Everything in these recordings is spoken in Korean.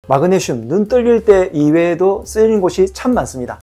마그네슘 눈 떨릴 때 이외에도 쓰이는 곳이 참 많습니다.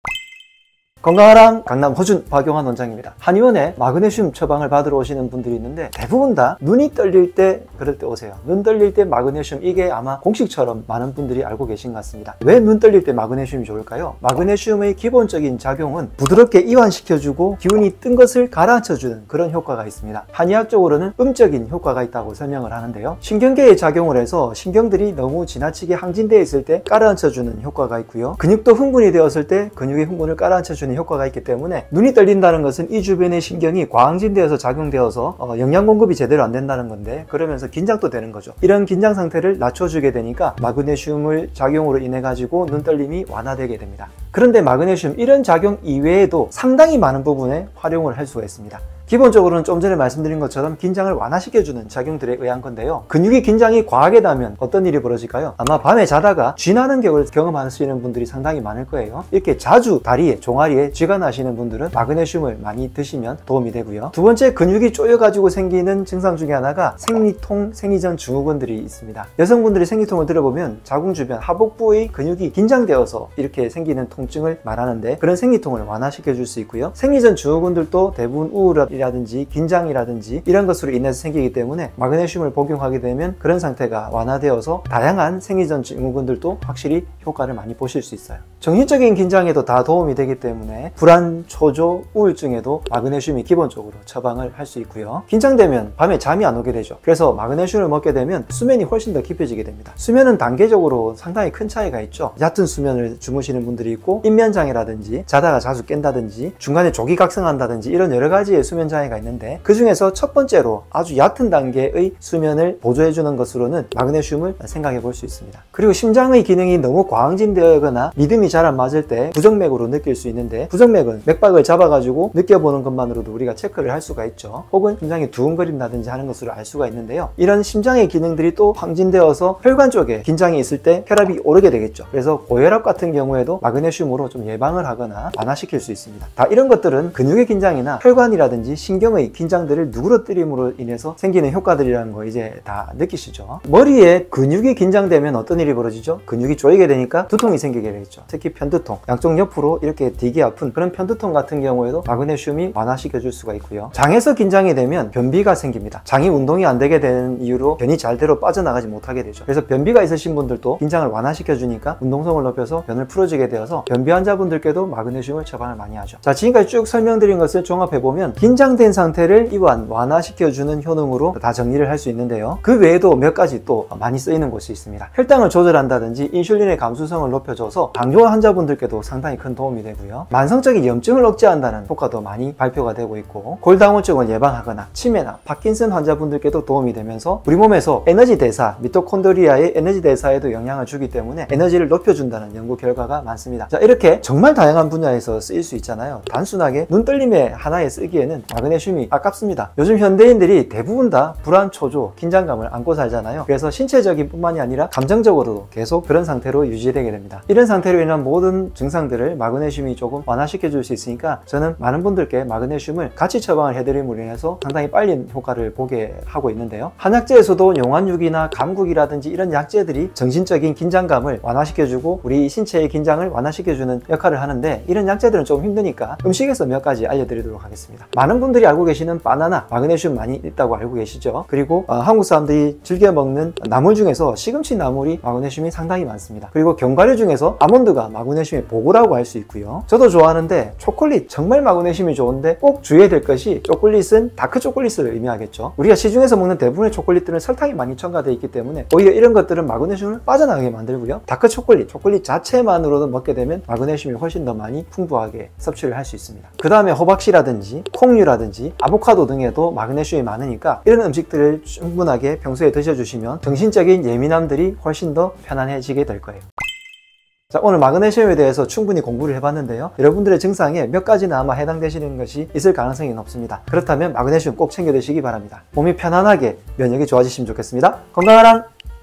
건강하랑 강남 허준 박용환 원장입니다. 한의원에 마그네슘 처방을 받으러 오시는 분들이 있는데 대부분 다 눈이 떨릴 때 그럴 때 오세요. 눈 떨릴 때 마그네슘, 이게 아마 공식처럼 많은 분들이 알고 계신 것 같습니다. 왜 눈 떨릴 때 마그네슘이 좋을까요? 마그네슘의 기본적인 작용은 부드럽게 이완시켜주고 기운이 뜬 것을 가라앉혀주는 그런 효과가 있습니다. 한의학적으로는 음적인 효과가 있다고 설명을 하는데요. 신경계에 작용을 해서 신경들이 너무 지나치게 항진되어 있을 때 가라앉혀주는 효과가 있고요. 근육도 흥분이 되었을 때 근육의 흥분을 가라앉혀주는 효과가 있기 때문에 눈이 떨린다는 것은 이 주변의 신경이 과항진되어서 작용되어서 영양 공급이 제대로 안 된다는 건데, 그러면서 긴장도 되는 거죠. 이런 긴장 상태를 낮춰주게 되니까 마그네슘을 작용으로 인해 가지고 눈 떨림이 완화되게 됩니다. 그런데 마그네슘 이런 작용 이외에도 상당히 많은 부분에 활용을 할 수가 있습니다. 기본적으로는 좀 전에 말씀드린 것처럼 긴장을 완화시켜주는 작용들에 의한 건데요. 근육의 긴장이 과하게 나면 어떤 일이 벌어질까요? 아마 밤에 자다가 쥐나는 격을 경험하시는 분들이 상당히 많을 거예요. 이렇게 자주 다리에, 종아리에 쥐가 나시는 분들은 마그네슘을 많이 드시면 도움이 되고요. 두 번째, 근육이 쪼여가지고 생기는 증상 중에 하나가 생리통, 생리전 증후군들이 있습니다. 여성분들이 생리통을 들어보면 자궁 주변 하복부의 근육이 긴장되어서 이렇게 생기는 통증을 말하는데, 그런 생리통을 완화시켜 줄 수 있고요. 생리전 증후군들도 대부분 우울이라든지 긴장이라든지 이런 것으로 인해서 생기기 때문에 마그네슘을 복용하게 되면 그런 상태가 완화되어서 다양한 생리전 증후군들도 확실히 효과를 많이 보실 수 있어요. 정신적인 긴장에도 다 도움이 되기 때문에 불안, 초조, 우울증에도 마그네슘이 기본적으로 처방을 할 수 있고요. 긴장되면 밤에 잠이 안 오게 되죠. 그래서 마그네슘을 먹게 되면 수면이 훨씬 더 깊어지게 됩니다. 수면은 단계적으로 상당히 큰 차이가 있죠. 얕은 수면을 주무시는 분들이 있고, 입면장애라든지 자다가 자주 깬다든지 중간에 조기 각성한다든지 이런 여러 가지의 수면 장애가 있는데, 그 중에서 첫 번째로 아주 얕은 단계의 수면을 보조해주는 것으로는 마그네슘을 생각해 볼 수 있습니다. 그리고 심장의 기능이 너무 과항진되거나 리듬이 잘 안 맞을 때 부정맥으로 느낄 수 있는데, 부정맥은 맥박을 잡아가지고 느껴보는 것만으로도 우리가 체크를 할 수가 있죠. 혹은 심장이 두근거린다든지 하는 것으로 알 수가 있는데요. 이런 심장의 기능들이 또 항진되어서 혈관 쪽에 긴장이 있을 때 혈압이 오르게 되겠죠. 그래서 고혈압 같은 경우에도 마그네슘으로 좀 예방을 하거나 완화시킬 수 있습니다. 다 이런 것들은 근육의 긴장이나 혈관이라든지 신경의 긴장들을 누그러뜨림으로 인해서 생기는 효과들이라는 거 이제 다 느끼시죠? 머리에 근육이 긴장되면 어떤 일이 벌어지죠? 근육이 조이게 되니까 두통이 생기게 되겠죠. 특히 편두통, 양쪽 옆으로 이렇게 되게 아픈 그런 편두통 같은 경우에도 마그네슘이 완화시켜 줄 수가 있고요. 장에서 긴장이 되면 변비가 생깁니다. 장이 운동이 안 되게 되는 이유로 변이 잘대로 빠져나가지 못하게 되죠. 그래서 변비가 있으신 분들도 긴장을 완화시켜 주니까 운동성을 높여서 변을 풀어주게 되어서 변비 환자분들께도 마그네슘을 처방을 많이 하죠. 자, 지금까지 쭉 설명드린 것을 종합해 보면 긴장된 상태를 이완, 완화시켜주는 효능으로 다 정리를 할 수 있는데요. 그 외에도 몇 가지 또 많이 쓰이는 곳이 있습니다. 혈당을 조절한다든지 인슐린의 감수성을 높여줘서 당뇨 환자분들께도 상당히 큰 도움이 되고요. 만성적인 염증을 억제한다는 효과도 많이 발표가 되고 있고, 골다공증을 예방하거나 치매나 파킨슨 환자분들께도 도움이 되면서 우리 몸에서 에너지 대사, 미토콘드리아의 에너지 대사에도 영향을 주기 때문에 에너지를 높여준다는 연구 결과가 많습니다. 자, 이렇게 정말 다양한 분야에서 쓰일 수 있잖아요. 단순하게 눈 떨림에 하나에 쓰기에는 마그네슘이 아깝습니다. 요즘 현대인들이 대부분 다 불안, 초조, 긴장감을 안고 살잖아요. 그래서 신체적인 뿐만이 아니라 감정적으로도 계속 그런 상태로 유지되게 됩니다. 이런 상태로 인한 모든 증상들을 마그네슘이 조금 완화시켜 줄 수 있으니까 저는 많은 분들께 마그네슘을 같이 처방을 해드림으로 인해서 상당히 빨리 효과를 보게 하고 있는데요. 한약재에서도 용환육이나 감국이라든지 이런 약재들이 정신적인 긴장감을 완화시켜주고 우리 신체의 긴장을 완화시켜주는 역할을 하는데, 이런 약재들은 좀 힘드니까 음식에서 몇 가지 알려드리도록 하겠습니다. 많은 분들이 알고 계시는 바나나, 마그네슘 많이 있다고 알고 계시죠? 그리고 한국 사람들이 즐겨 먹는 나물 중에서 시금치 나물이 마그네슘이 상당히 많습니다. 그리고 견과류 중에서 아몬드가 마그네슘의 보고라고 할 수 있고요. 저도 좋아하는데 초콜릿, 정말 마그네슘이 좋은데 꼭 주의해야 될 것이, 초콜릿은 다크 초콜릿을 의미하겠죠. 우리가 시중에서 먹는 대부분의 초콜릿들은 설탕이 많이 첨가되어 있기 때문에 오히려 이런 것들은 마그네슘을 빠져나가게 만들고요. 다크 초콜릿 자체만으로도 먹게 되면 마그네슘이 훨씬 더 많이 풍부하게 섭취를 할 수 있습니다. 그 다음에 호박씨라든지 콩류라든지 아보카도 등에도 마그네슘이 많으니까 이런 음식들을 충분하게 평소에 드셔주시면 정신적인 예민함들이 훨씬 더 편안해지게 될 거예요. 자, 오늘 마그네슘에 대해서 충분히 공부를 해봤는데요. 여러분들의 증상에 몇 가지는 아마 해당되시는 것이 있을 가능성이 높습니다. 그렇다면 마그네슘 꼭 챙겨 드시기 바랍니다. 몸이 편안하게 면역이 좋아지시면 좋겠습니다. 건강하랑!